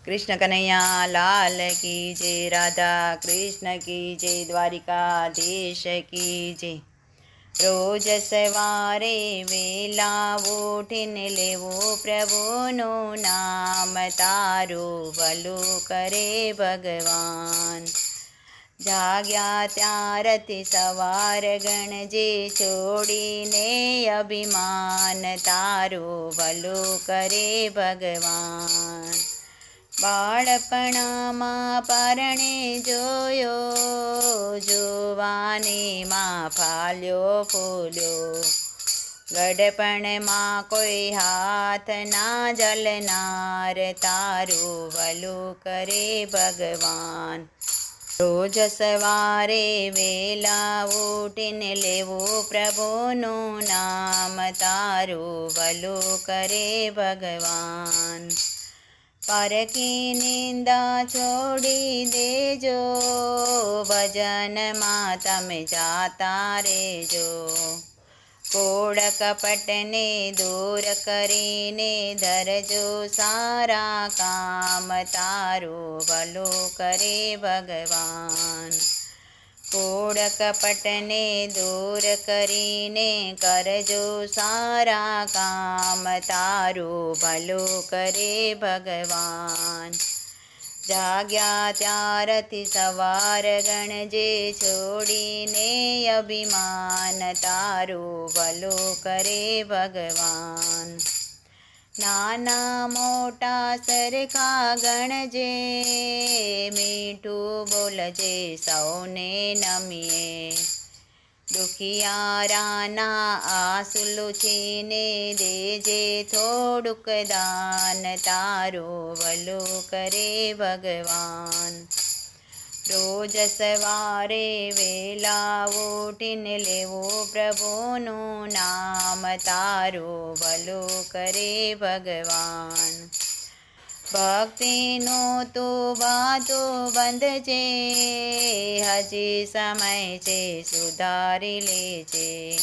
कृष्ण कन्हैया लाल की जय। राधा कृष्ण की जय। द्वारिकाधीश की जय। रोज सवारे वेला उठीने लेवो प्रभुनु नाम, तारू भलू करे भगवान। जाग्या त्यारती सवार गणजे छोड़ीने अभिमान, तारू भलू करे भगवान। बाळपणाમાં પરણે જોયો, જુવાનીમાં ફાલ્યો ફૂલ્યો, ગડપણમાં કોઈ હાથ ના જલનાર, તારું ભલું કરે ભગવાન। રોજ સવારે વેલા ઉઠીને લેવું પ્રભુનું નામ, તારું ભલું કરે ભગવાન। पर की निंदा छोड़ी देजो, भजन मां तमे जाता रेजो। कोड़ कपट ने दूर करीने धरजो सारा काम, तारू भलू करे भगवान। कोड़ कपट ने दूर करीने करजो सारा काम, तारू भलू करे भगवान। जाग्या त्यारती सवार गणजे छोड़ीने अभिमान, तारू भलू करे भगवान। नाना मोटा सरखा गणजे, मीठू बोलजे सौने नमिए। दुखियाराना आंसू लूछीने देजे थोड़ुक दान, तारू भलू करे भगवान। रोज सवारे वेला उठीने लेवो प्रभुनु नाम, तारू भलू करे भगवान। भक्तिनो तो बातो बंधजे, हजी समय छे सुधारी लेजे।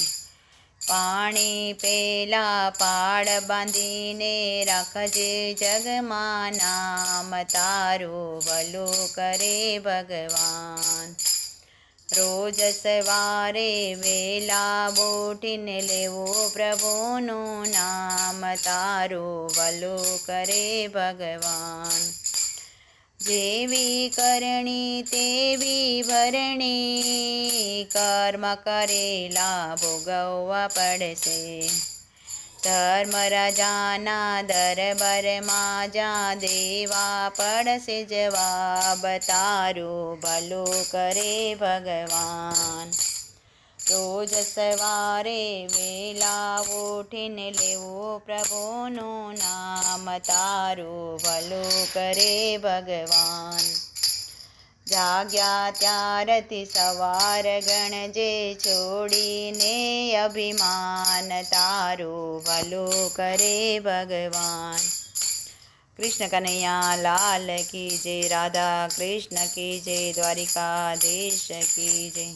पाणी पेला पाड़ बांधीने राखजे जगमा नाम, तारू भलू करे भगवान। रोज सवारे वेला उठीने लेवो प्रभुनु नाम, तारू भलू करे भगवान। जेवी करणी तेवी भरणी, कर्म करेला भोगववा पड़शे। धर्म राजाना दरबाરમાં जा देवा पड़शे जवाब, तारू भलू करे भगवान। रोज सवारे वेला उठीने लेवो प्रभुनु नाम, तारू भलू करे भगवान। जाग्या त्यारती सवार गणजे छोड़ीने अभिमान, तारू भलू करे भगवान। कृष्ण कन्हैया लाल की जय। राधा कृष्ण की जय। द्वारिकाधीश की जय।